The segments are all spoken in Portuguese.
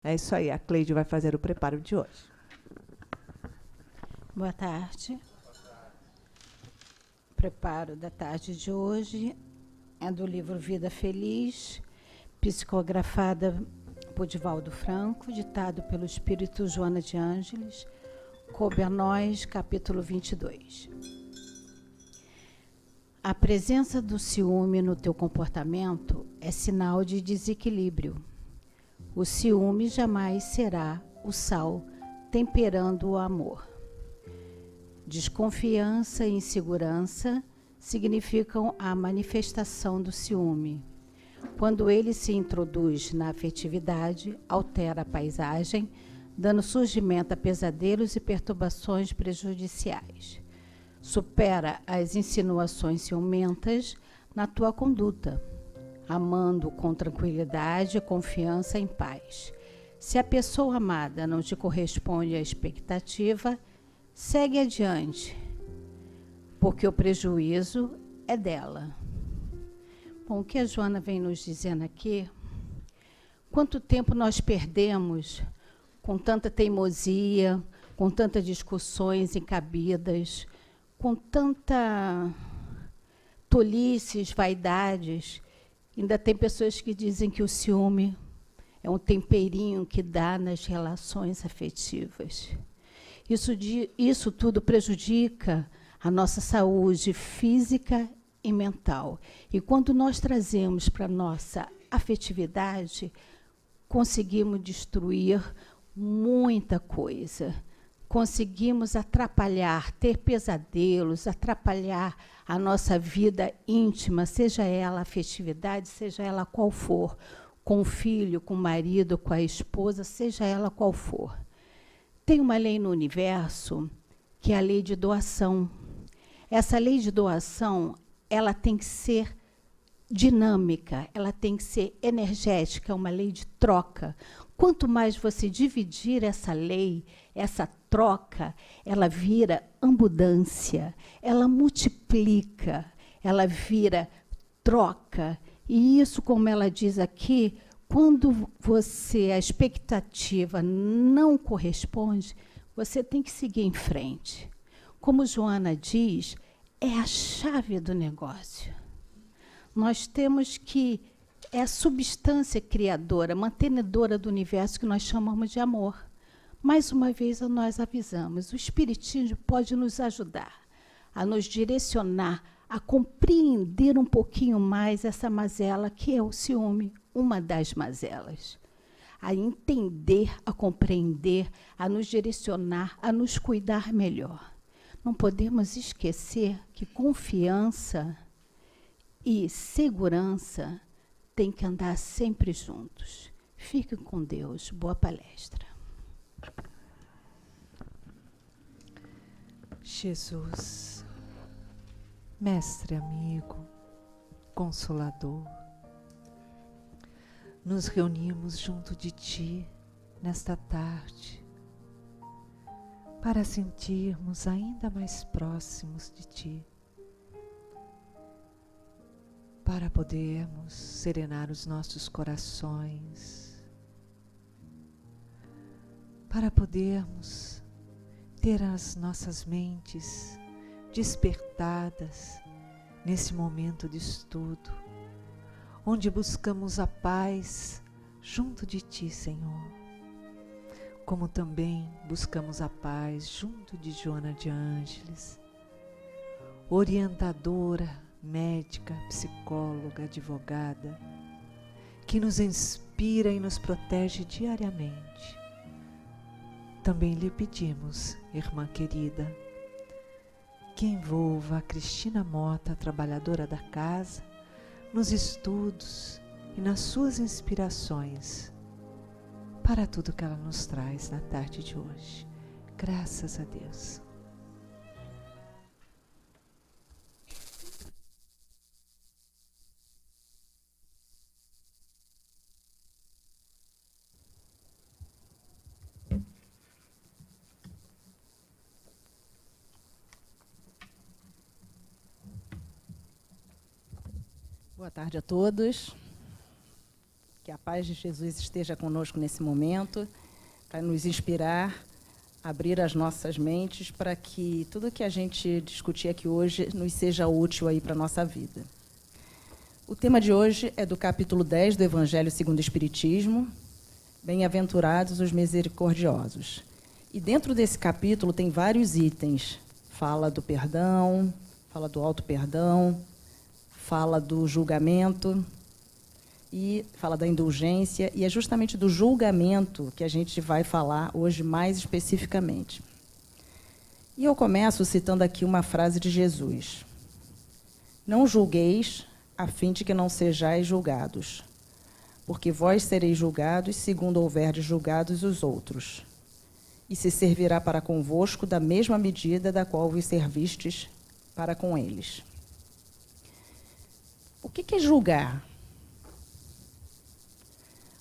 É isso aí, a Cleide vai fazer o preparo de hoje. Boa tarde. O preparo da tarde de hoje é do livro Vida Feliz, psicografada por Divaldo Franco, ditado pelo Espírito Joana de Ângeles, coube a nós, capítulo 22. A presença do ciúme no teu comportamento é sinal de desequilíbrio. O ciúme jamais será o sal temperando o amor. Desconfiança e insegurança significam a manifestação do ciúme. Quando ele se introduz na afetividade, altera a paisagem, dando surgimento a pesadelos e perturbações prejudiciais. Supera as insinuações ciumentas na tua conduta, amando com tranquilidade, confiança e paz. Se a pessoa amada não te corresponde à expectativa, segue adiante, porque o prejuízo é dela. Bom, o que a Joana vem nos dizendo aqui, quanto tempo nós perdemos com tanta teimosia, com tantas discussões incabidas, com tanta tolices, vaidades. Ainda tem pessoas que dizem que o ciúme é um temperinho que dá nas relações afetivas. Isso tudo prejudica a nossa saúde física e mental. E quando nós trazemos para a nossa afetividade, conseguimos destruir muita coisa. Conseguimos atrapalhar, ter pesadelos, atrapalhar a nossa vida íntima, seja ela afetividade, seja ela qual for, com o filho, com o marido, com a esposa, seja ela qual for. Tem uma lei no universo, que é a lei de doação. Essa lei de doação, ela tem que ser dinâmica, ela tem que ser energética, é uma lei de troca. Quanto mais você dividir essa lei, essa troca, ela vira abundância, ela multiplica, ela vira troca. E isso, como ela diz aqui, quando a expectativa não corresponde, você tem que seguir em frente. Como Joana diz, é a chave do negócio. Nós temos que, é a substância criadora, mantenedora do universo que nós chamamos de amor. Mais uma vez, nós avisamos, o Espiritismo pode nos ajudar a nos direcionar, a compreender um pouquinho mais essa mazela que é o ciúme, uma das mazelas. A entender, a compreender, a nos direcionar, a nos cuidar melhor. Não podemos esquecer que confiança e segurança têm que andar sempre juntos. Fiquem com Deus. Boa palestra. Jesus, mestre amigo, consolador, nos reunimos junto de Ti nesta tarde para sentirmos ainda mais próximos de Ti, para podermos serenar os nossos corações, para podermos ter as nossas mentes despertadas nesse momento de estudo, onde buscamos a paz junto de Ti, Senhor, como também buscamos a paz junto de Joana de Ângeles, orientadora, médica, psicóloga, advogada, que nos inspira e nos protege diariamente. Também lhe pedimos, irmã querida, que envolva a Cristina Mota, trabalhadora da casa, nos estudos e nas suas inspirações para tudo que ela nos traz na tarde de hoje. Graças a Deus. Boa tarde a todos. Que a paz de Jesus esteja conosco nesse momento, para nos inspirar, abrir as nossas mentes para que tudo que a gente discutir aqui hoje nos seja útil aí para a nossa vida. O tema de hoje é do capítulo 10 do Evangelho segundo o Espiritismo, Bem-aventurados os misericordiosos. E dentro desse capítulo tem vários itens. Fala do perdão, fala do auto-perdão, fala do julgamento e fala da indulgência, e é justamente do julgamento que a gente vai falar hoje mais especificamente. E eu começo citando aqui uma frase de Jesus. Não julgueis, a fim de que não sejais julgados, porque vós sereis julgados segundo houverdes julgados os outros, e se servirá para convosco da mesma medida da qual vos servistes para com eles. O que é julgar?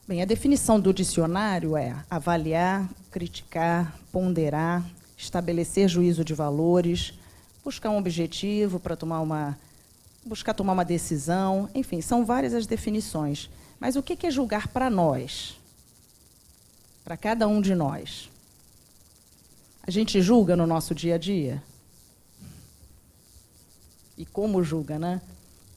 Bem, a definição do dicionário é avaliar, criticar, ponderar, estabelecer juízo de valores, buscar um objetivo para buscar tomar uma decisão, enfim, são várias as definições. Mas o que é julgar para nós? Para cada um de nós? A gente julga no nosso dia a dia? E como julga, né?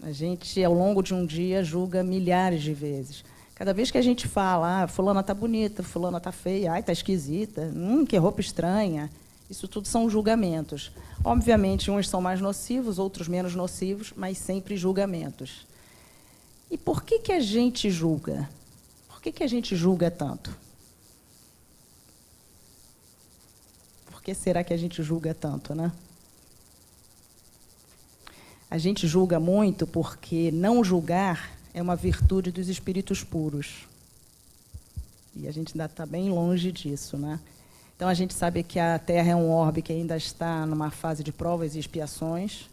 A gente, ao longo de um dia, julga milhares de vezes. Cada vez que a gente fala, fulana está bonita, fulana está feia, está esquisita, que roupa estranha, isso tudo são julgamentos. Obviamente, uns são mais nocivos, outros menos nocivos, mas sempre julgamentos. E por que a gente julga? Por que a gente julga tanto? Por que será que a gente julga tanto, né? A gente julga muito porque não julgar é uma virtude dos espíritos puros. E a gente ainda está bem longe disso, né? Então, a gente sabe que a Terra é um orbe que ainda está numa fase de provas e expiações.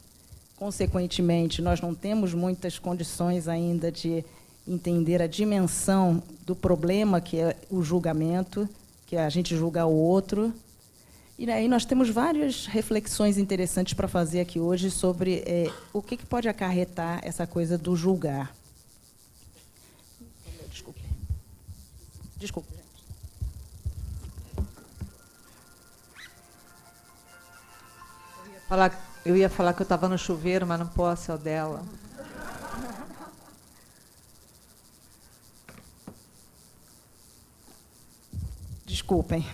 Consequentemente, nós não temos muitas condições ainda de entender a dimensão do problema que é o julgamento, que é a gente julgar o outro. E aí nós temos várias reflexões interessantes para fazer aqui hoje sobre o que pode acarretar essa coisa do julgar. Desculpe. Eu ia falar que eu estava no chuveiro, mas não posso, é o dela. Desculpem.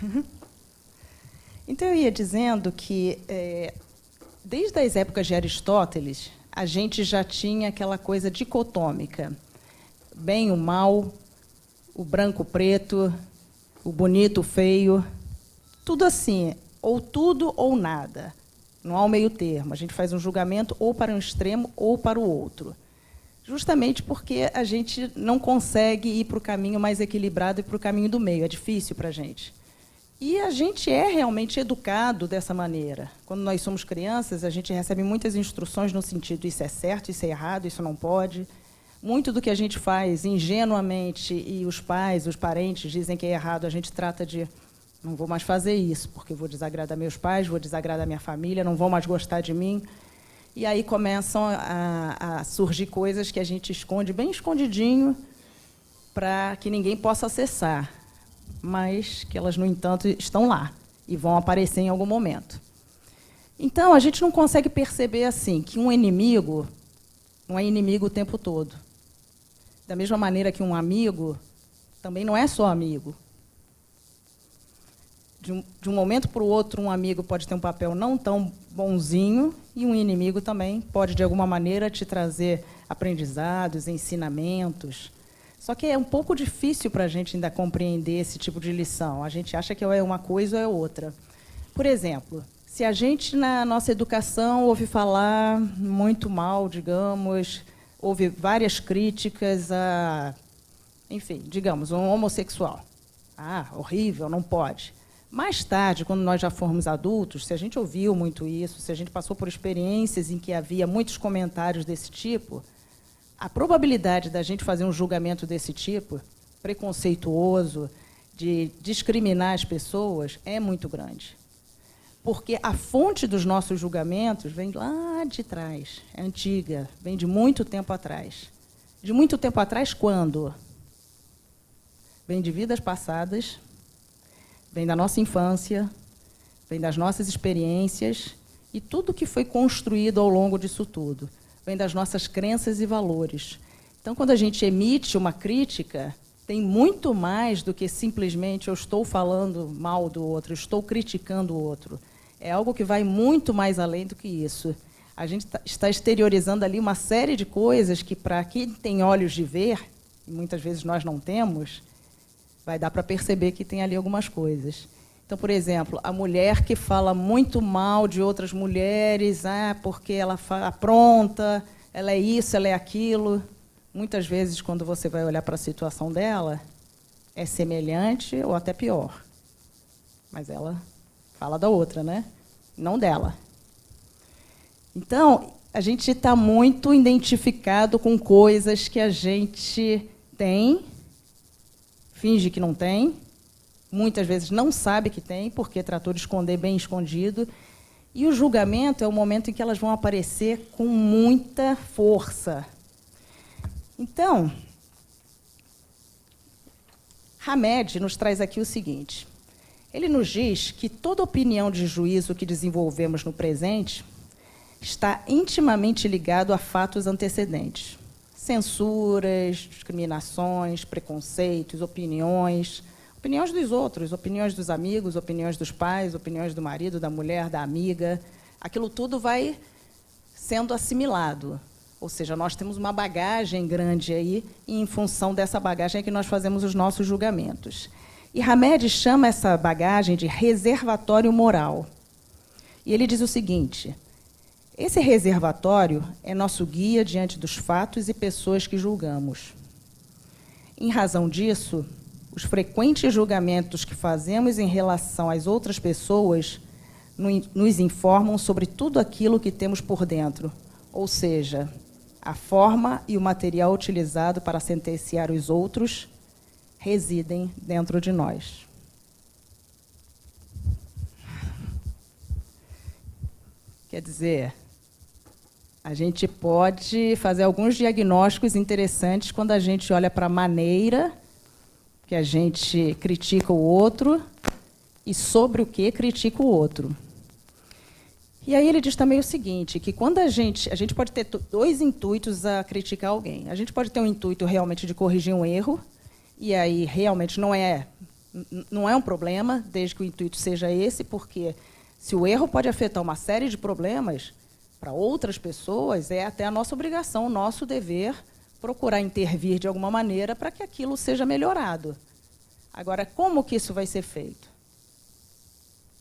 Então, eu ia dizendo que, desde as épocas de Aristóteles, a gente já tinha aquela coisa dicotômica. Bem, o mal, o branco, o preto, o bonito, o feio. Tudo assim, ou tudo ou nada. Não há um meio termo. A gente faz um julgamento ou para um extremo ou para o outro. Justamente porque a gente não consegue ir para o caminho mais equilibrado e para o caminho do meio. É difícil para a gente. E a gente é realmente educado dessa maneira. Quando nós somos crianças, a gente recebe muitas instruções no sentido isso é certo, isso é errado, isso não pode. Muito do que a gente faz ingenuamente e os pais, os parentes dizem que é errado, a gente trata de não vou mais fazer isso, porque vou desagradar meus pais, vou desagradar minha família, não vão mais gostar de mim. E aí começam a surgir coisas que a gente esconde bem escondidinho para que ninguém possa acessar, mas que elas, no entanto, estão lá e vão aparecer em algum momento. Então, a gente não consegue perceber assim que um inimigo não é inimigo o tempo todo. Da mesma maneira que um amigo também não é só amigo. De um momento para o outro, um amigo pode ter um papel não tão bonzinho e um inimigo também pode, de alguma maneira, te trazer aprendizados, ensinamentos. Só que é um pouco difícil para a gente ainda compreender esse tipo de lição. A gente acha que é uma coisa ou é outra. Por exemplo, se a gente, na nossa educação, ouve falar muito mal, digamos, houve várias críticas a, enfim, digamos, um homossexual. Horrível, não pode. Mais tarde, quando nós já formos adultos, se a gente ouviu muito isso, se a gente passou por experiências em que havia muitos comentários desse tipo, a probabilidade da gente fazer um julgamento desse tipo, preconceituoso, de discriminar as pessoas, é muito grande. Porque a fonte dos nossos julgamentos vem lá de trás, é antiga, vem de muito tempo atrás. De muito tempo atrás, quando? vem de vidas passadas, vem da nossa infância, vem das nossas experiências e tudo que foi construído ao longo disso tudo. Vem das nossas crenças e valores. Então, quando a gente emite uma crítica, tem muito mais do que simplesmente eu estou falando mal do outro, eu estou criticando o outro. É algo que vai muito mais além do que isso. A gente está exteriorizando ali uma série de coisas que, para quem tem olhos de ver, e muitas vezes nós não temos, vai dar para perceber que tem ali algumas coisas. Então, por exemplo, a mulher que fala muito mal de outras mulheres, porque ela apronta, ela é isso, ela é aquilo. Muitas vezes, quando você vai olhar para a situação dela, é semelhante ou até pior. Mas ela fala da outra, né? Não dela. Então, a gente está muito identificado com coisas que a gente tem, finge que não tem, muitas vezes não sabe que tem, porque tratou de esconder bem escondido. E o julgamento é o momento em que elas vão aparecer com muita força. Então, Hamed nos traz aqui o seguinte. Ele nos diz que toda opinião de juízo que desenvolvemos no presente está intimamente ligado a fatos antecedentes. Censuras, discriminações, preconceitos, opiniões dos outros, opiniões dos amigos, opiniões dos pais, opiniões do marido, da mulher, da amiga. Aquilo tudo vai sendo assimilado. Ou seja, nós temos uma bagagem grande aí, e em função dessa bagagem é que nós fazemos os nossos julgamentos. E Hamed chama essa bagagem de reservatório moral. E ele diz o seguinte: esse reservatório é nosso guia diante dos fatos e pessoas que julgamos. Em razão disso, os frequentes julgamentos que fazemos em relação às outras pessoas nos informam sobre tudo aquilo que temos por dentro, ou seja, a forma e o material utilizado para sentenciar os outros residem dentro de nós. Quer dizer, a gente pode fazer alguns diagnósticos interessantes quando a gente olha para a maneira que a gente critica o outro e sobre o que critica o outro. E aí ele diz também o seguinte, que quando a gente pode ter dois intuitos a criticar alguém. A gente pode ter um intuito realmente de corrigir um erro, e aí realmente não é um problema, desde que o intuito seja esse, porque se o erro pode afetar uma série de problemas para outras pessoas, é até a nossa obrigação, o nosso dever, procurar intervir de alguma maneira para que aquilo seja melhorado. Agora, como que isso vai ser feito?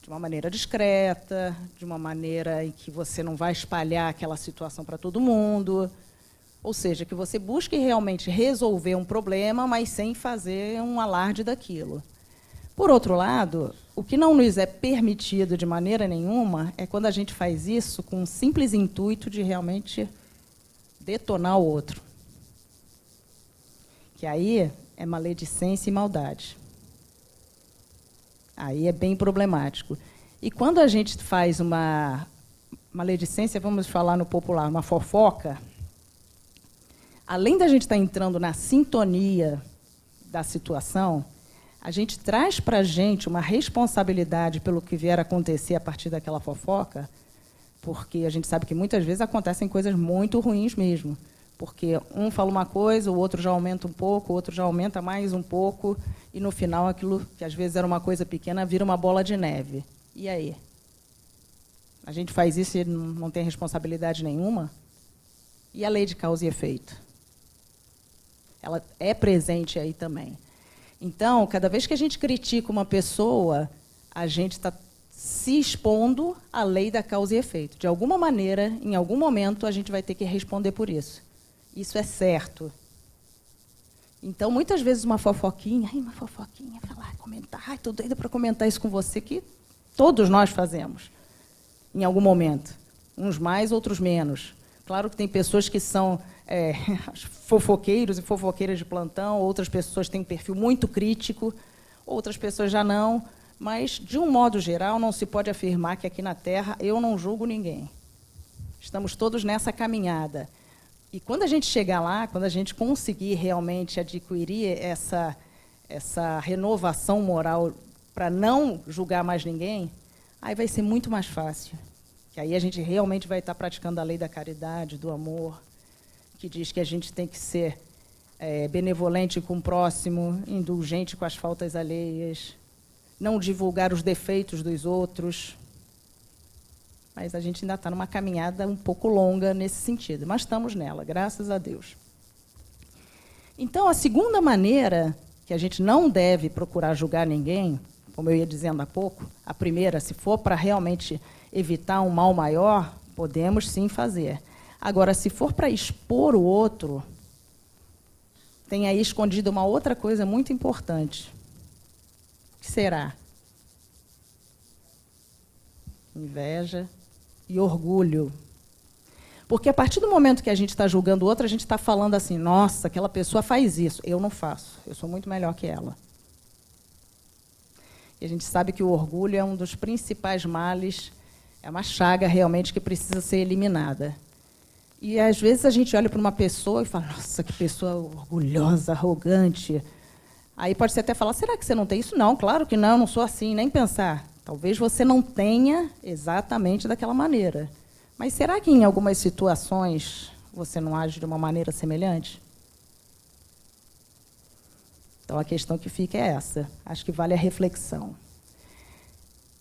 De uma maneira discreta, de uma maneira em que você não vai espalhar aquela situação para todo mundo. Ou seja, que você busque realmente resolver um problema, mas sem fazer um alarde daquilo. Por outro lado, o que não nos é permitido de maneira nenhuma é quando a gente faz isso com um simples intuito de realmente detonar o outro. Que aí é maledicência e maldade. Aí é bem problemático. E quando a gente faz uma maledicência, vamos falar no popular, uma fofoca, além da gente estar entrando na sintonia da situação, a gente traz para a gente uma responsabilidade pelo que vier a acontecer a partir daquela fofoca, porque a gente sabe que muitas vezes acontecem coisas muito ruins mesmo. Porque um fala uma coisa, o outro já aumenta um pouco, o outro já aumenta mais um pouco, e no final aquilo que às vezes era uma coisa pequena vira uma bola de neve. E aí? A gente faz isso e não tem responsabilidade nenhuma? E a lei de causa e efeito? Ela é presente aí também. Então, cada vez que a gente critica uma pessoa, a gente está se expondo à lei da causa e efeito. De alguma maneira, em algum momento, a gente vai ter que responder por isso. Isso é certo. Então, muitas vezes, uma fofoquinha, falar, comentar, estou doida para comentar isso com você, que todos nós fazemos, em algum momento. Uns mais, outros menos. Claro que tem pessoas que são fofoqueiros e fofoqueiras de plantão, outras pessoas têm um perfil muito crítico, outras pessoas já não, mas, de um modo geral, não se pode afirmar que aqui na Terra eu não julgo ninguém. Estamos todos nessa caminhada. E quando a gente chegar lá, quando a gente conseguir realmente adquirir essa renovação moral para não julgar mais ninguém, aí vai ser muito mais fácil. Que aí a gente realmente vai estar praticando a lei da caridade, do amor, que diz que a gente tem que ser benevolente com o próximo, indulgente com as faltas alheias, não divulgar os defeitos dos outros. Mas a gente ainda está numa caminhada um pouco longa nesse sentido, mas estamos nela, graças a Deus. Então, a segunda maneira que a gente não deve procurar julgar ninguém, como eu ia dizendo há pouco, a primeira, se for para realmente evitar um mal maior, podemos sim fazer. Agora, se for para expor o outro, tem aí escondido uma outra coisa muito importante. O que será? Inveja e orgulho. Porque a partir do momento que a gente está julgando o outro, a gente está falando assim, nossa, aquela pessoa faz isso, eu não faço, eu sou muito melhor que ela. E a gente sabe que o orgulho é um dos principais males, é uma chaga realmente que precisa ser eliminada. E às vezes a gente olha para uma pessoa e fala, nossa, que pessoa orgulhosa, arrogante. Aí pode-se até falar, será que você não tem isso? Não, claro que não, eu não sou assim, nem pensar. Talvez você não tenha exatamente daquela maneira. Mas será que em algumas situações você não age de uma maneira semelhante? Então a questão que fica é essa. Acho que vale a reflexão.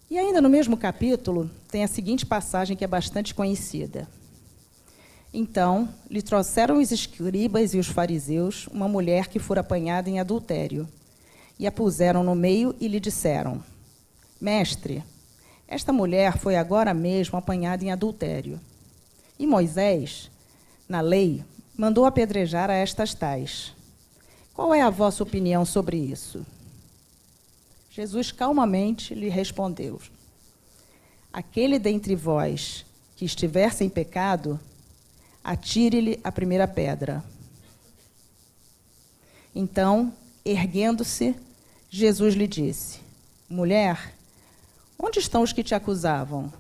E ainda no mesmo capítulo, tem a seguinte passagem que é bastante conhecida. Então, lhe trouxeram os escribas e os fariseus uma mulher que fora apanhada em adultério. E a puseram no meio e lhe disseram, Mestre, esta mulher foi agora mesmo apanhada em adultério. E Moisés, na lei, mandou apedrejar a estas tais. Qual é a vossa opinião sobre isso? Jesus calmamente lhe respondeu, aquele dentre vós que estiver sem pecado, atire-lhe a primeira pedra. Então, erguendo-se, Jesus lhe disse, mulher, onde estão os que te acusavam?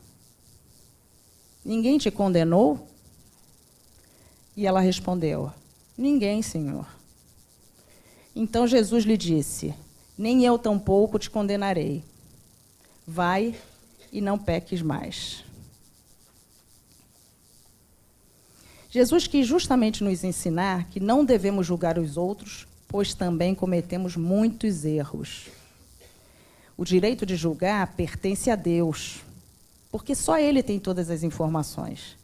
Ninguém te condenou? E ela respondeu, ninguém, Senhor. Então Jesus lhe disse, nem eu tampouco te condenarei. Vai e não peques mais. Jesus quis justamente nos ensinar que não devemos julgar os outros, pois também cometemos muitos erros. O direito de julgar pertence a Deus, porque só Ele tem todas as informações.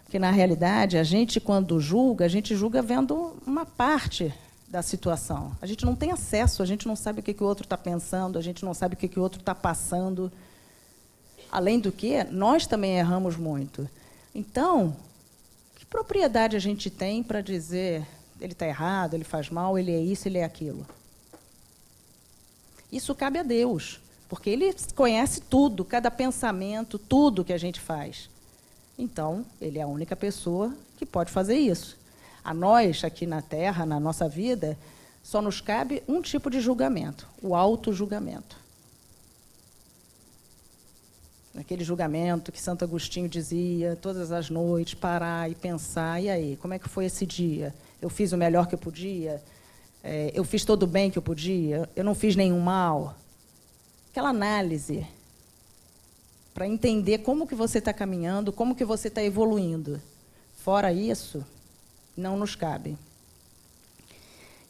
Porque, na realidade, a gente, quando julga, a gente julga vendo uma parte da situação. A gente não tem acesso, a gente não sabe o que o outro está pensando, a gente não sabe o que o outro está passando. Além do que, nós também erramos muito. Então, que propriedade a gente tem para dizer ele está errado, ele faz mal, ele é isso, ele é aquilo? Isso cabe a Deus, porque Ele conhece tudo, cada pensamento, tudo que a gente faz. Então, Ele é a única pessoa que pode fazer isso. A nós, aqui na Terra, na nossa vida, só nos cabe um tipo de julgamento, o auto-julgamento. Aquele julgamento que Santo Agostinho dizia, todas as noites, parar e pensar, e aí, como é que foi esse dia? Eu fiz o melhor que eu podia? Eu fiz todo o bem que eu podia? Eu não fiz nenhum mal? Aquela análise para entender como que você está caminhando, como que você está evoluindo. Fora isso, não nos cabe.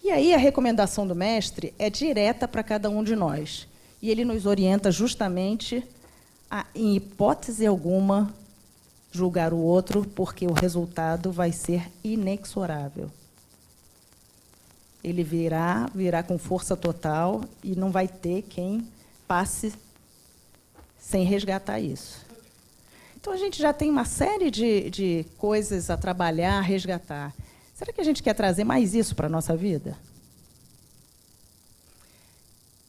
E aí a recomendação do mestre é direta para cada um de nós. E ele nos orienta justamente a, em hipótese alguma, julgar o outro, porque o resultado vai ser inexorável. Ele virá com força total e não vai ter quem passe sem resgatar isso. Então, a gente já tem uma série de coisas a trabalhar, a resgatar. Será que a gente quer trazer mais isso para a nossa vida?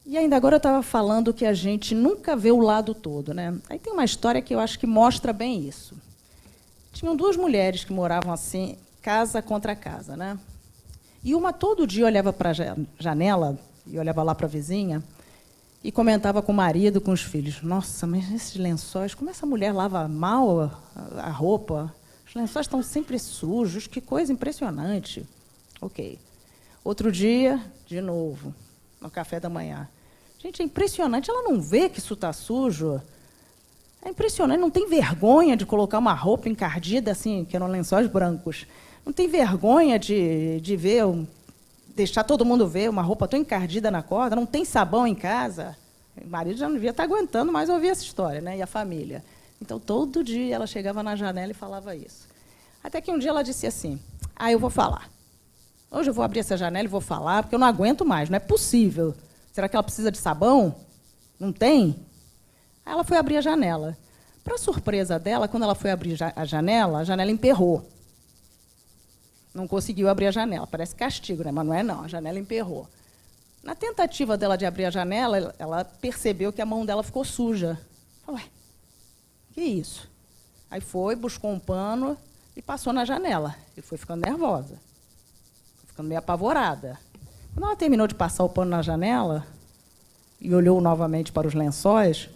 E ainda agora eu estava falando que a gente nunca vê o lado todo, né? Aí tem uma história que eu acho que mostra bem isso. Tinham duas mulheres que moravam assim, casa contra casa, né? E uma todo dia olhava para a janela e olhava lá para a vizinha e comentava com o marido, com os filhos, nossa, mas esses lençóis, como essa mulher lava mal a roupa? Os lençóis estão sempre sujos, que coisa impressionante. Ok. Outro dia, de novo. no café da manhã. Gente, é impressionante, ela não vê que isso está sujo. É impressionante, não tem vergonha de colocar uma roupa encardida, assim, que eram lençóis brancos. Não tem vergonha de ver, deixar todo mundo ver uma roupa tão encardida na corda. Não tem sabão em casa. O marido já não devia estar aguentando mais ouvir essa história, né? E a família. Então, todo dia ela chegava na janela e falava isso. Até que um dia ela disse assim, eu vou falar. Hoje eu vou abrir essa janela e vou falar, porque eu não aguento mais, não é possível. Será que ela precisa de sabão? Não tem? Aí ela foi abrir a janela. Para surpresa dela, quando ela foi abrir a janela emperrou. Não conseguiu abrir a janela. Parece castigo, né? Mas não é, não. A janela emperrou. Na tentativa dela de abrir a janela, ela percebeu que a mão dela ficou suja. Falou, que isso? Aí foi, buscou um pano e passou na janela. E foi ficando nervosa. Foi ficando meio apavorada. Quando ela terminou de passar o pano na janela e olhou novamente para os lençóis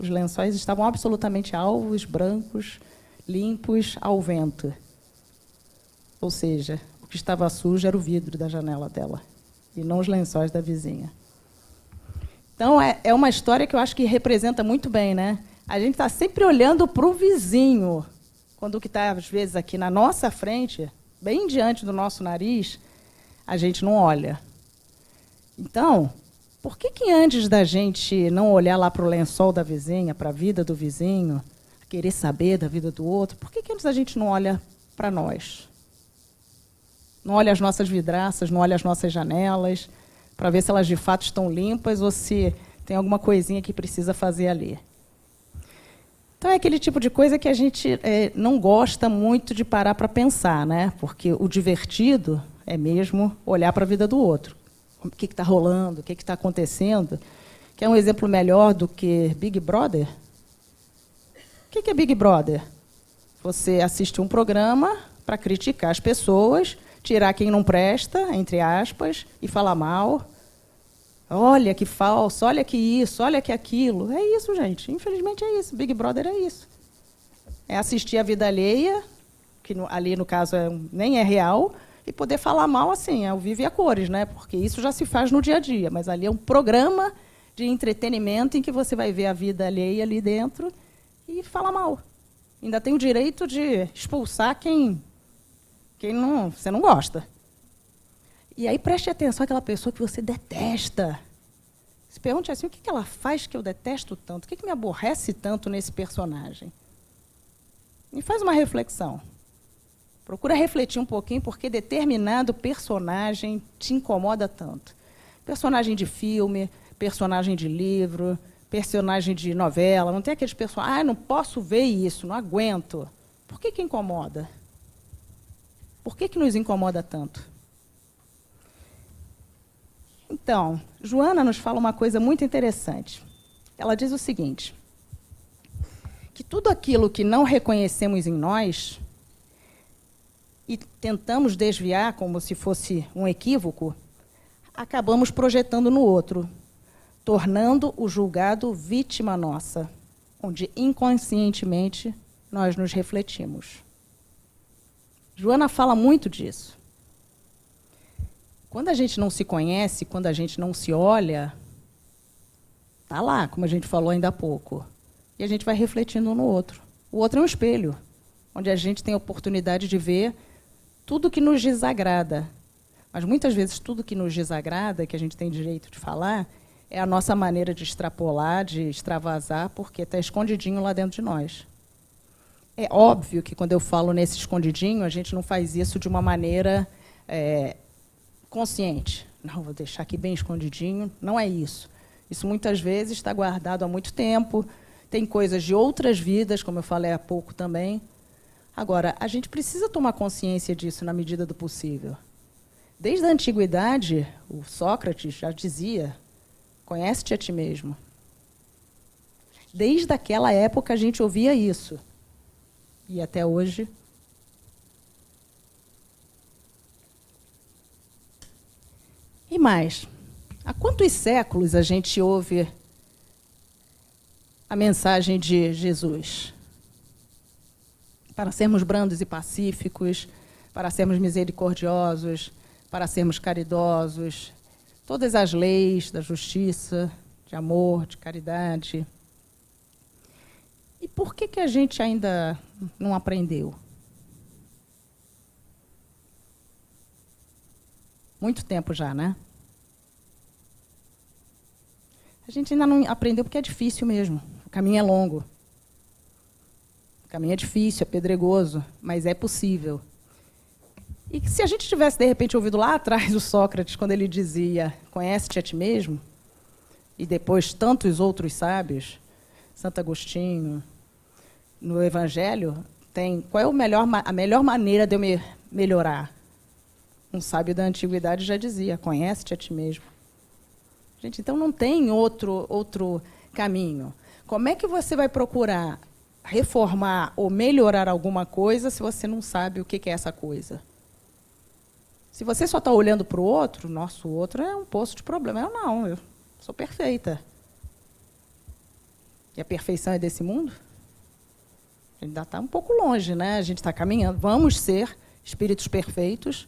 estavam absolutamente alvos, brancos, limpos, ao vento. Ou seja, o que estava sujo era o vidro da janela dela, e não os lençóis da vizinha. Então, é uma história que eu acho que representa muito bem, né? A gente está sempre olhando para o vizinho, quando o que está, às vezes, aqui na nossa frente, bem diante do nosso nariz, a gente não olha. Então, por que antes da gente não olhar lá para o lençol da vizinha, para a vida do vizinho, querer saber da vida do outro, por que antes a gente não olha para nós? Não olha as nossas vidraças, não olha as nossas janelas, para ver se elas de fato estão limpas ou se tem alguma coisinha que precisa fazer ali. Então, é aquele tipo de coisa que a gente não gosta muito de parar para pensar, né? Porque o divertido é mesmo olhar para a vida do outro. O que está rolando, o que está acontecendo. Quer um exemplo melhor do que Big Brother? O que é Big Brother? Você assiste um programa para criticar as pessoas, tirar quem não presta, entre aspas, e falar mal. Olha que falso, olha que isso, olha que aquilo. É isso, gente. Infelizmente é isso. Big Brother é isso. É assistir a vida alheia, que ali, no caso, nem é real, e poder falar mal assim, ao vivo e a cores, né? Porque isso já se faz no dia a dia. Mas ali é um programa de entretenimento em que você vai ver a vida alheia ali dentro e falar mal. Ainda tem o direito de expulsar quem você não gosta. E aí preste atenção àquela pessoa que você detesta. Se pergunte assim, o que ela faz que eu detesto tanto? O que me aborrece tanto nesse personagem? E faz uma reflexão. Procura refletir um pouquinho porque determinado personagem te incomoda tanto. Personagem de filme, personagem de livro, personagem de novela. Não tem aqueles personagens, não posso ver isso, não aguento. Por que incomoda? Por que nos incomoda tanto? Então, Joana nos fala uma coisa muito interessante. Ela diz o seguinte, que tudo aquilo que não reconhecemos em nós e tentamos desviar como se fosse um equívoco, acabamos projetando no outro, tornando o julgado vítima nossa, onde inconscientemente nós nos refletimos. Joana fala muito disso. Quando a gente não se conhece, quando a gente não se olha, está lá, como a gente falou ainda há pouco. E a gente vai refletindo no outro. O outro é um espelho, onde a gente tem a oportunidade de ver tudo que nos desagrada. Mas, muitas vezes, tudo que nos desagrada, que a gente tem direito de falar, é a nossa maneira de extrapolar, de extravasar, porque está escondidinho lá dentro de nós. É óbvio que, quando eu falo nesse escondidinho, a gente não faz isso de uma maneira consciente. Não, vou deixar aqui bem escondidinho. Não é isso. Isso, muitas vezes, está guardado há muito tempo. Tem coisas de outras vidas, como eu falei há pouco também. Agora, a gente precisa tomar consciência disso na medida do possível. Desde a antiguidade, o Sócrates já dizia, conhece-te a ti mesmo. Desde aquela época, a gente ouvia isso. E até hoje. E mais, há quantos séculos a gente ouve a mensagem de Jesus? Para sermos brandos e pacíficos, para sermos misericordiosos, para sermos caridosos, todas as leis da justiça, de amor, de caridade. E por que a gente ainda não aprendeu? Muito tempo já, né? A gente ainda não aprendeu porque é difícil mesmo. O caminho é longo. O caminho é difícil, é pedregoso, mas é possível. E se a gente tivesse, de repente, ouvido lá atrás o Sócrates, quando ele dizia, conhece-te a ti mesmo, e depois tantos outros sábios, Santo Agostinho, no Evangelho, tem qual é a melhor maneira de eu me melhorar? Um sábio da antiguidade já dizia, conhece-te a ti mesmo. Gente, então não tem outro caminho. Como é que você vai procurar reformar ou melhorar alguma coisa se você não sabe o que é essa coisa? Se você só está olhando para o outro, nosso outro é um poço de problema. Eu sou perfeita. E a perfeição é desse mundo? Ainda está um pouco longe, né? A gente está caminhando. Vamos ser espíritos perfeitos,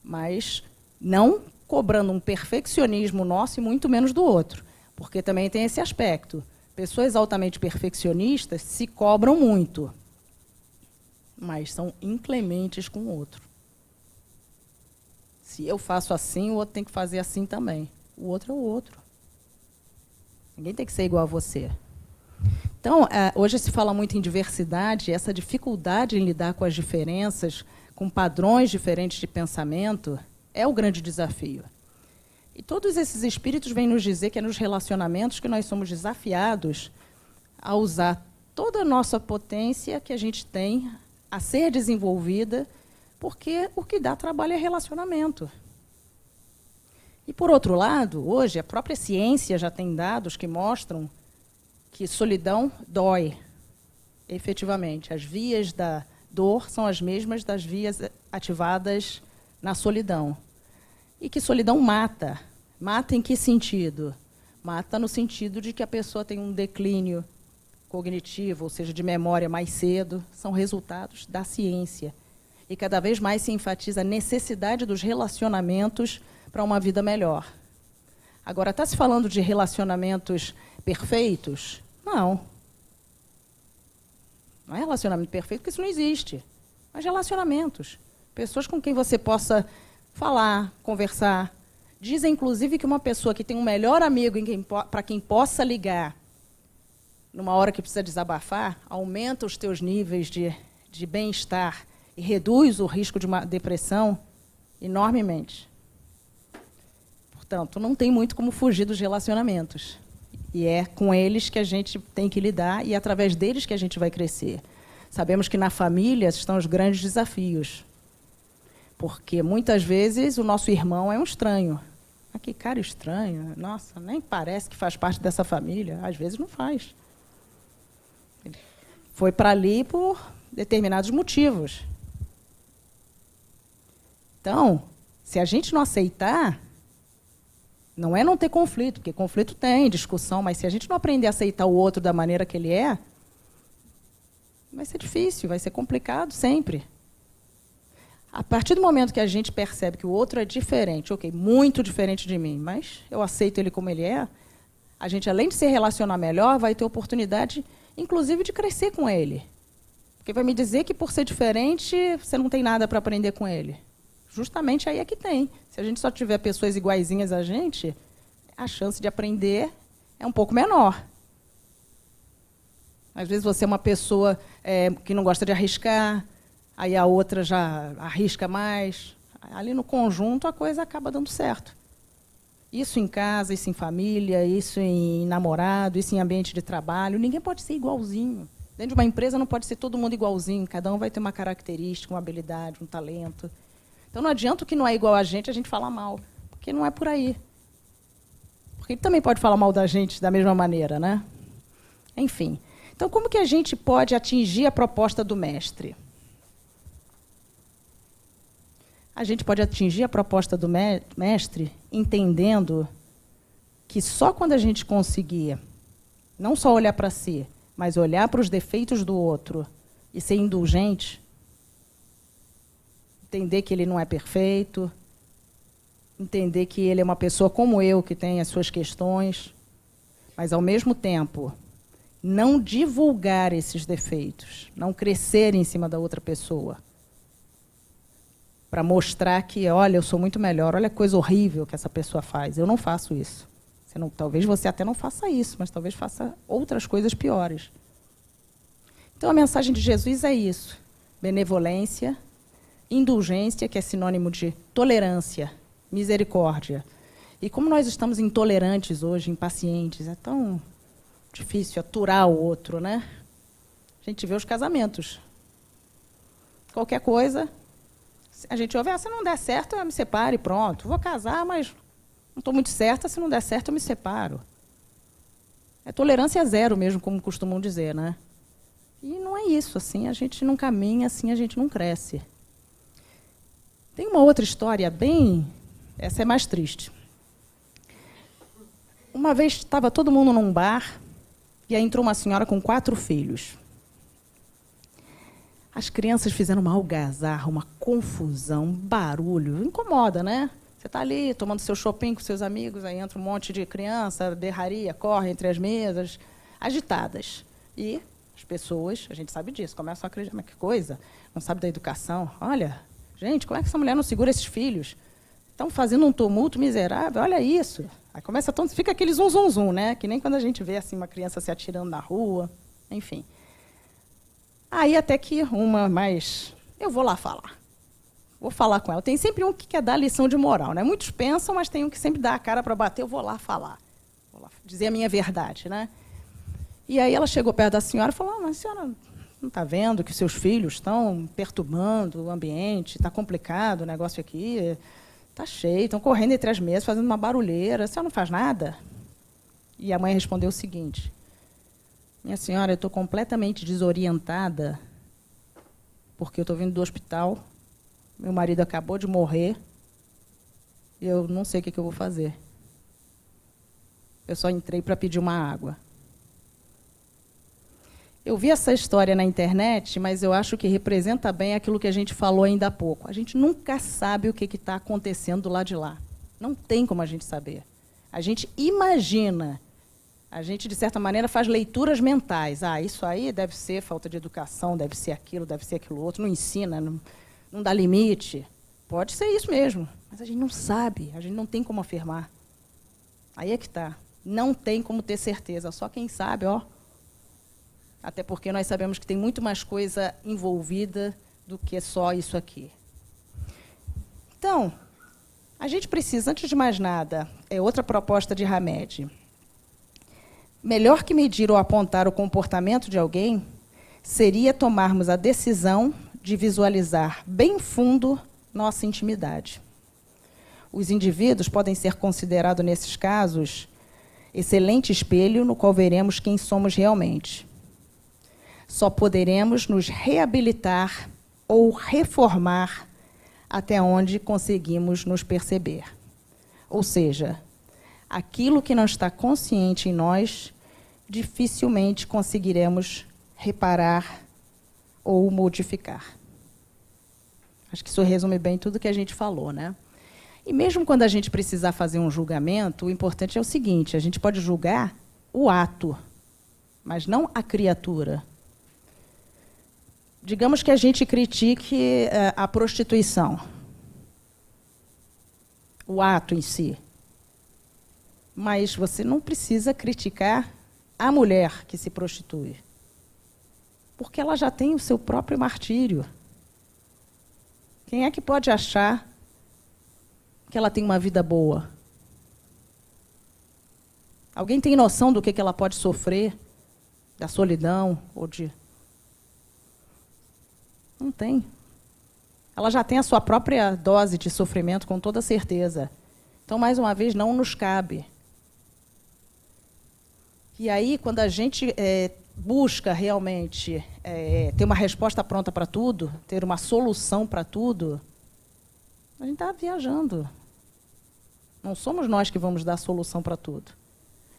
mas não cobrando um perfeccionismo nosso e muito menos do outro. Porque também tem esse aspecto. Pessoas altamente perfeccionistas se cobram muito, mas são inclementes com o outro. Se eu faço assim, o outro tem que fazer assim também. O outro é o outro. Ninguém tem que ser igual a você. Então, hoje se fala muito em diversidade, essa dificuldade em lidar com as diferenças, com padrões diferentes de pensamento, é o grande desafio. E todos esses espíritos vêm nos dizer que é nos relacionamentos que nós somos desafiados a usar toda a nossa potência que a gente tem a ser desenvolvida, porque o que dá trabalho é relacionamento. E, por outro lado, hoje, a própria ciência já tem dados que mostram que solidão dói, efetivamente. As vias da dor são as mesmas das vias ativadas na solidão. E que solidão mata. Mata em que sentido? Mata no sentido de que a pessoa tem um declínio cognitivo, ou seja, de memória mais cedo. São resultados da ciência. E cada vez mais se enfatiza a necessidade dos relacionamentos para uma vida melhor. Agora, está se falando de relacionamentos perfeitos? Não. Não é relacionamento perfeito, porque isso não existe. Mas relacionamentos. Pessoas com quem você possa falar, conversar. Dizem, inclusive, que uma pessoa que tem um melhor amigo para quem possa ligar numa hora que precisa desabafar, aumenta os teus níveis de bem-estar e reduz o risco de uma depressão enormemente. Portanto, não tem muito como fugir dos relacionamentos. E é com eles que a gente tem que lidar e é através deles que a gente vai crescer. Sabemos que na família estão os grandes desafios. Porque, muitas vezes, o nosso irmão é um estranho. Ah, que cara estranho. Nossa, nem parece que faz parte dessa família. Às vezes não faz. Ele foi para ali por determinados motivos. Então, se a gente não aceitar, não é não ter conflito, porque conflito tem, discussão, mas se a gente não aprender a aceitar o outro da maneira que ele é, vai ser difícil, vai ser complicado sempre. A partir do momento que a gente percebe que o outro é diferente, ok, muito diferente de mim, mas eu aceito ele como ele é, a gente, além de se relacionar melhor, vai ter oportunidade, inclusive, de crescer com ele. Porque vai me dizer que, por ser diferente, você não tem nada para aprender com ele. Justamente aí é que tem. Se a gente só tiver pessoas iguaizinhas a gente, a chance de aprender é um pouco menor. Às vezes você é uma pessoa que não gosta de arriscar, aí a outra já arrisca mais. Ali no conjunto a coisa acaba dando certo. Isso em casa, isso em família, isso em namorado, isso em ambiente de trabalho. Ninguém pode ser igualzinho. Dentro de uma empresa não pode ser todo mundo igualzinho. Cada um vai ter uma característica, uma habilidade, um talento. Então, não adianta o que não é igual a gente falar mal, porque não é por aí. Porque ele também pode falar mal da gente da mesma maneira, né? Enfim. Então, como que a gente pode atingir a proposta do mestre? A gente pode atingir a proposta do mestre entendendo que só quando a gente conseguir não só olhar para si, mas olhar para os defeitos do outro e ser indulgente, entender que ele não é perfeito, entender que ele é uma pessoa como eu, que tem as suas questões, mas, ao mesmo tempo, não divulgar esses defeitos, não crescer em cima da outra pessoa, para mostrar que, olha, eu sou muito melhor, olha a coisa horrível que essa pessoa faz. Eu não faço isso. Talvez você até não faça isso, mas talvez faça outras coisas piores. Então, a mensagem de Jesus é isso: benevolência, indulgência, que é sinônimo de tolerância, misericórdia. E como nós estamos intolerantes hoje, impacientes, é tão difícil aturar o outro, né? A gente vê os casamentos. Qualquer coisa, a gente ouve, se não der certo, eu me separo e pronto. Vou casar, mas não estou muito certa, se não der certo, eu me separo. É tolerância zero mesmo, como costumam dizer, né? E não é isso, assim a gente não caminha, assim a gente não cresce. Tem uma outra história bem... Essa é mais triste. Uma vez estava todo mundo num bar, e aí entrou uma senhora com 4 filhos. As crianças fizeram uma algazarra, uma confusão, um barulho. Incomoda, né? Você está ali tomando seu shopping com seus amigos, aí entra um monte de criança, berraria, corre entre as mesas, agitadas. E as pessoas, a gente sabe disso, começam a acreditar, mas que coisa, não sabe da educação. Olha, gente, como é que essa mulher não segura esses filhos? Estão fazendo um tumulto miserável, olha isso. Aí começa fica aquele zum, zum, zum, né? Que nem quando a gente vê assim, uma criança se atirando na rua, enfim. Aí até que uma mais... Eu vou lá falar. Vou falar com ela. Tem sempre um que quer dar lição de moral, né? Muitos pensam, mas tem um que sempre dá a cara para bater. Eu vou lá falar. Vou lá dizer a minha verdade, né? E aí ela chegou perto da senhora e falou, mas a senhora não está vendo que seus filhos estão perturbando o ambiente, está complicado o negócio aqui, está cheio, estão correndo entre as mesas, fazendo uma barulheira, a senhora não faz nada? E a mãe respondeu o seguinte, minha senhora, eu estou completamente desorientada, porque eu estou vindo do hospital, meu marido acabou de morrer, e eu não sei o que eu vou fazer. Eu só entrei para pedir uma água. Eu vi essa história na internet, mas eu acho que representa bem aquilo que a gente falou ainda há pouco. A gente nunca sabe o que está acontecendo do lado de lá. Não tem como a gente saber. A gente imagina. A gente, de certa maneira, faz leituras mentais. Ah, isso aí deve ser falta de educação, deve ser aquilo outro. Não ensina, não dá limite. Pode ser isso mesmo. Mas a gente não sabe, a gente não tem como afirmar. Aí é que está. Não tem como ter certeza. Só quem sabe, ó. Até porque nós sabemos que tem muito mais coisa envolvida do que só isso aqui. Então, a gente precisa, antes de mais nada, é outra proposta de Hamed. Melhor que medir ou apontar o comportamento de alguém, seria tomarmos a decisão de visualizar bem fundo nossa intimidade. Os indivíduos podem ser considerados, nesses casos, excelente espelho no qual veremos quem somos realmente. Só poderemos nos reabilitar ou reformar até onde conseguimos nos perceber. Ou seja, aquilo que não está consciente em nós, dificilmente conseguiremos reparar ou modificar. Acho que isso resume bem tudo que a gente falou, né? E mesmo quando a gente precisar fazer um julgamento, o importante é o seguinte, a gente pode julgar o ato, mas não a criatura. Digamos que a gente critique a prostituição, o ato em si. Mas você não precisa criticar a mulher que se prostitui, porque ela já tem o seu próprio martírio. Quem é que pode achar que ela tem uma vida boa? Alguém tem noção do que ela pode sofrer? Da solidão ou de... Não tem. Ela já tem a sua própria dose de sofrimento, com toda certeza. Então, mais uma vez, não nos cabe. E aí, quando a gente busca realmente ter uma resposta pronta para tudo, ter uma solução para tudo, a gente está viajando. Não somos nós que vamos dar a solução para tudo.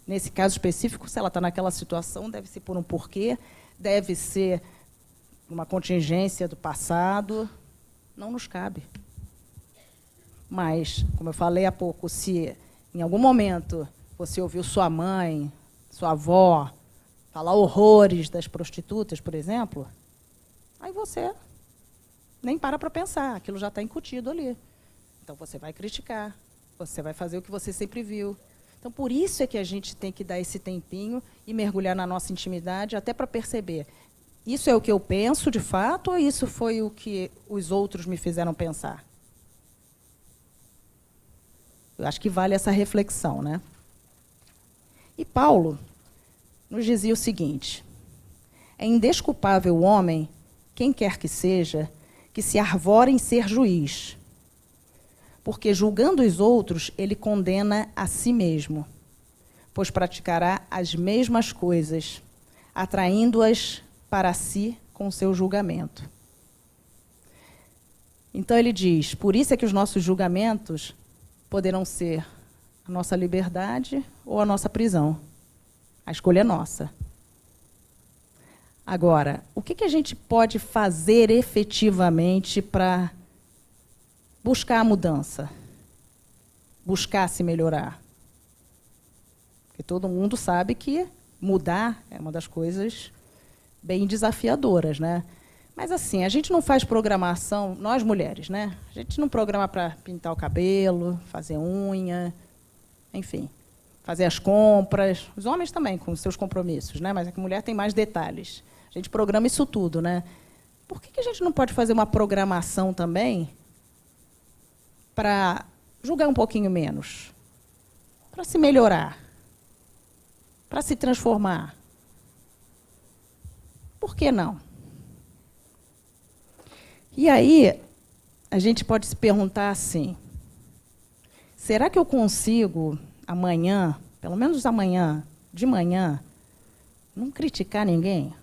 Nesse caso específico, se ela está naquela situação, deve ser por um porquê, deve ser uma contingência do passado, não nos cabe. Mas, como eu falei há pouco, se em algum momento você ouviu sua mãe, sua avó, falar horrores das prostitutas, por exemplo, aí você nem para pensar, aquilo já está incutido ali. Então, você vai criticar, você vai fazer o que você sempre viu. Então, por isso é que a gente tem que dar esse tempinho e mergulhar na nossa intimidade, até para perceber, isso é o que eu penso de fato ou isso foi o que os outros me fizeram pensar? Eu acho que vale essa reflexão, né? E Paulo nos dizia o seguinte: é indesculpável o homem, quem quer que seja, que se arvora em ser juiz, porque julgando os outros, ele condena a si mesmo, pois praticará as mesmas coisas, atraindo-as para si com o seu julgamento. Então ele diz, por isso é que os nossos julgamentos poderão ser a nossa liberdade ou a nossa prisão. A escolha é nossa. Agora, o que a gente pode fazer efetivamente para buscar a mudança? Buscar se melhorar? Porque todo mundo sabe que mudar é uma das coisas bem desafiadoras, né? Mas assim, a gente não faz programação, nós mulheres, né? A gente não programa para pintar o cabelo, fazer unha, enfim, fazer as compras. Os homens também, com seus compromissos, né? Mas a mulher tem mais detalhes. A gente programa isso tudo, né? Por que a gente não pode fazer uma programação também para julgar um pouquinho menos? Para se melhorar? Para se transformar? Por que não? E aí, a gente pode se perguntar assim, será que eu consigo amanhã, pelo menos amanhã, de manhã, não criticar ninguém?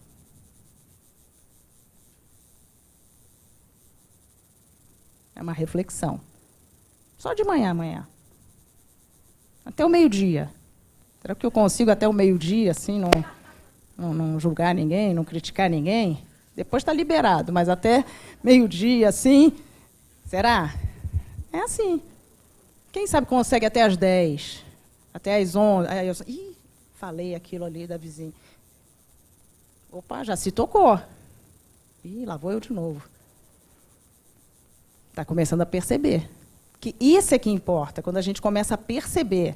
É uma reflexão. Só de manhã, amanhã. Até o meio-dia. Será que eu consigo até o meio-dia, assim, não julgar ninguém, não criticar ninguém? Depois está liberado, mas até meio-dia, assim, será? É assim. Quem sabe consegue até às 10, até às 11. Aí eu, falei aquilo ali da vizinha. Opa, já se tocou. Lá vou eu de novo. Está começando a perceber. Que isso é que importa, quando a gente começa a perceber.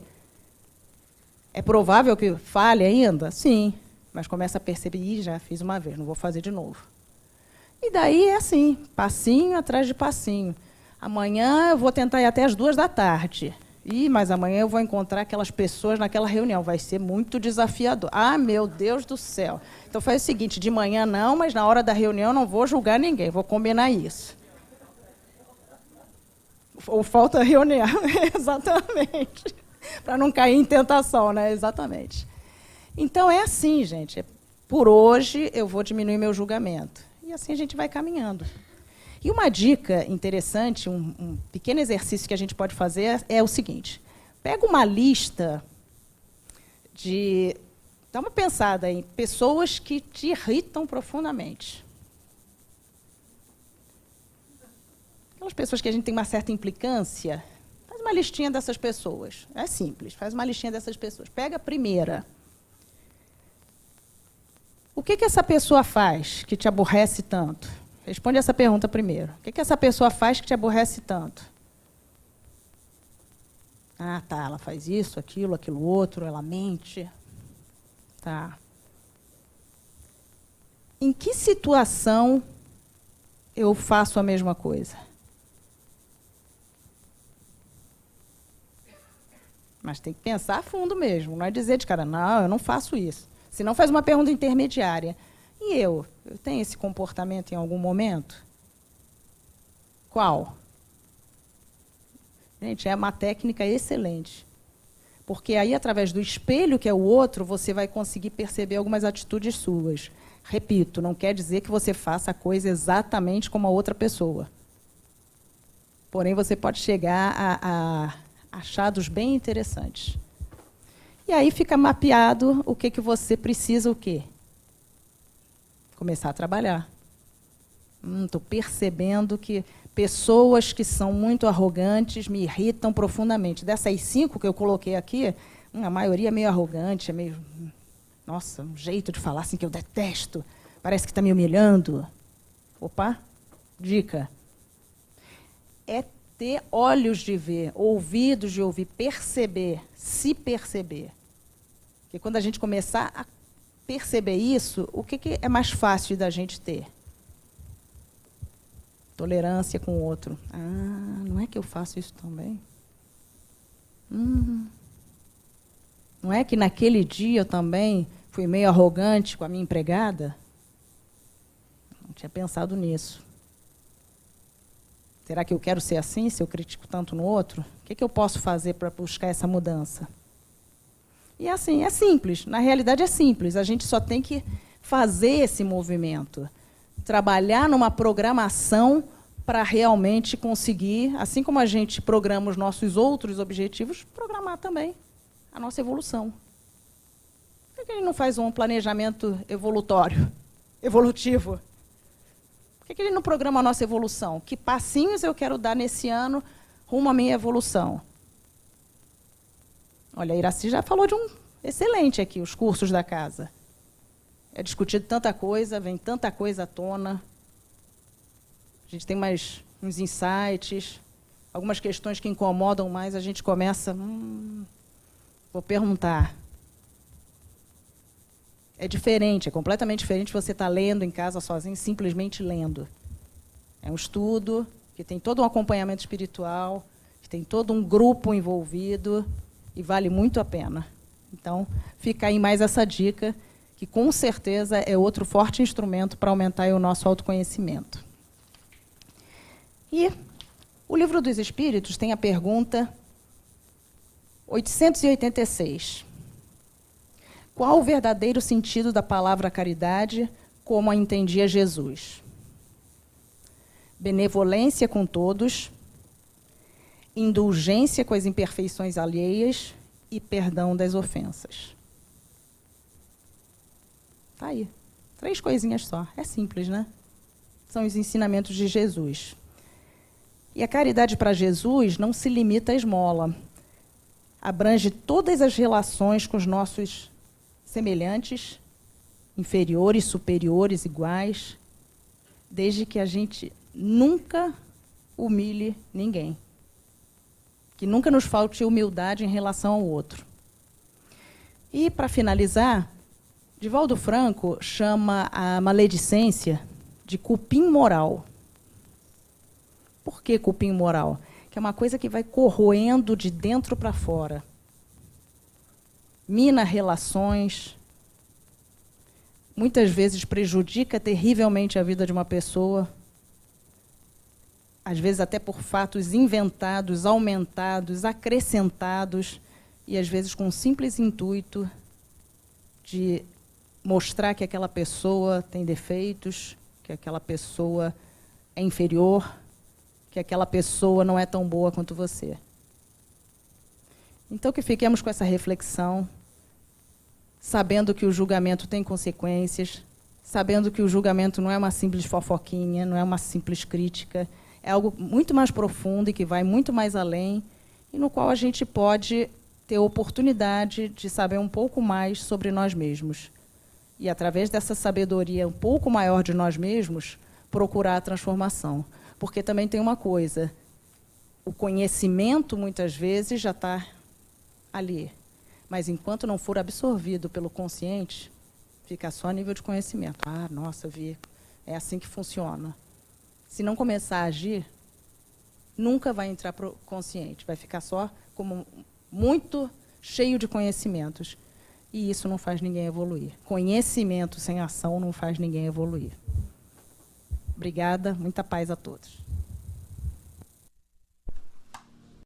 É provável que fale ainda? Sim. Mas começa a perceber, já fiz uma vez, não vou fazer de novo. E daí é assim, passinho atrás de passinho. Amanhã eu vou tentar ir até as 14h. Mas amanhã eu vou encontrar aquelas pessoas naquela reunião. Vai ser muito desafiador. Ah, meu Deus do céu. Então faz o seguinte, de manhã não, mas na hora da reunião não vou julgar ninguém, vou combinar isso. Ou falta reunião, exatamente. Para não cair em tentação, né? Exatamente. Então, é assim, gente. Por hoje, eu vou diminuir meu julgamento. E assim a gente vai caminhando. E uma dica interessante, um pequeno exercício que a gente pode fazer é o seguinte. Pega uma lista de... Dá uma pensada em pessoas que te irritam profundamente. Aquelas pessoas que a gente tem uma certa implicância, faz uma listinha dessas pessoas. É simples, faz uma listinha dessas pessoas. Pega a primeira. O que essa pessoa faz que te aborrece tanto? Responde essa pergunta primeiro. O que essa pessoa faz que te aborrece tanto? Ah, tá, ela faz isso, aquilo outro, ela mente. Tá. Em que situação eu faço a mesma coisa? Mas tem que pensar a fundo mesmo, não é dizer de cara, não, eu não faço isso. Senão faz uma pergunta intermediária. E eu? Eu tenho esse comportamento em algum momento? Qual? Gente, é uma técnica excelente. Porque aí, através do espelho, que é o outro, você vai conseguir perceber algumas atitudes suas. Repito, não quer dizer que você faça a coisa exatamente como a outra pessoa. Porém, você pode chegar a achados bem interessantes. E aí fica mapeado o que você precisa, o quê? Começar a trabalhar. Estou percebendo que pessoas que são muito arrogantes me irritam profundamente. Dessas 5 que eu coloquei aqui, a maioria é meio arrogante, é meio... Nossa, um jeito de falar assim que eu detesto. Parece que está me humilhando. Opa, dica. É ter olhos de ver, ouvidos de ouvir, perceber, se perceber. Porque quando a gente começar a perceber isso, o que é mais fácil da gente ter? Tolerância com o outro. Ah, não é que eu faço isso também? Não é que naquele dia eu também fui meio arrogante com a minha empregada? Não tinha pensado nisso. Será que eu quero ser assim, se eu critico tanto no outro? O que eu posso fazer para buscar essa mudança? E assim, é simples. Na realidade é simples. A gente só tem que fazer esse movimento. Trabalhar numa programação para realmente conseguir, assim como a gente programa os nossos outros objetivos, programar também a nossa evolução. Por que a gente não faz um planejamento evolutivo? Por que ele não programa a nossa evolução? Que passinhos eu quero dar nesse ano rumo à minha evolução? Olha, a Iraci já falou de um excelente aqui, os cursos da casa. É discutido tanta coisa, vem tanta coisa à tona. A gente tem mais uns insights, algumas questões que incomodam mais, a gente começa... vou perguntar. É diferente, é completamente diferente você estar lendo em casa sozinho, simplesmente lendo. É um estudo que tem todo um acompanhamento espiritual, que tem todo um grupo envolvido e vale muito a pena. Então, fica aí mais essa dica, que com certeza é outro forte instrumento para aumentar aí o nosso autoconhecimento. E o Livro dos Espíritos tem a pergunta 886. Qual o verdadeiro sentido da palavra caridade, como a entendia Jesus? Benevolência com todos, indulgência com as imperfeições alheias e perdão das ofensas. Tá aí. 3 coisinhas só. É simples, né? São os ensinamentos de Jesus. E a caridade para Jesus não se limita à esmola. Abrange todas as relações com os nossos semelhantes, inferiores, superiores, iguais, desde que a gente nunca humilhe ninguém. Que nunca nos falte humildade em relação ao outro. E, para finalizar, Divaldo Franco chama a maledicência de cupim moral. Por que cupim moral? Que é uma coisa que vai corroendo de dentro para fora. Mina relações, muitas vezes prejudica terrivelmente a vida de uma pessoa, às vezes até por fatos inventados, aumentados, acrescentados, e às vezes com um simples intuito de mostrar que aquela pessoa tem defeitos, que aquela pessoa é inferior, que aquela pessoa não é tão boa quanto você. Então, que fiquemos com essa reflexão, sabendo que o julgamento tem consequências, sabendo que o julgamento não é uma simples fofoquinha, não é uma simples crítica, é algo muito mais profundo e que vai muito mais além, e no qual a gente pode ter oportunidade de saber um pouco mais sobre nós mesmos. E, através dessa sabedoria um pouco maior de nós mesmos, procurar a transformação. Porque também tem uma coisa, o conhecimento, muitas vezes, já está ali. Mas, enquanto não for absorvido pelo consciente, fica só a nível de conhecimento. Ah, nossa, vi, é assim que funciona. Se não começar a agir, nunca vai entrar para o consciente. Vai ficar só como muito cheio de conhecimentos. E isso não faz ninguém evoluir. Conhecimento sem ação não faz ninguém evoluir. Obrigada, muita paz a todos.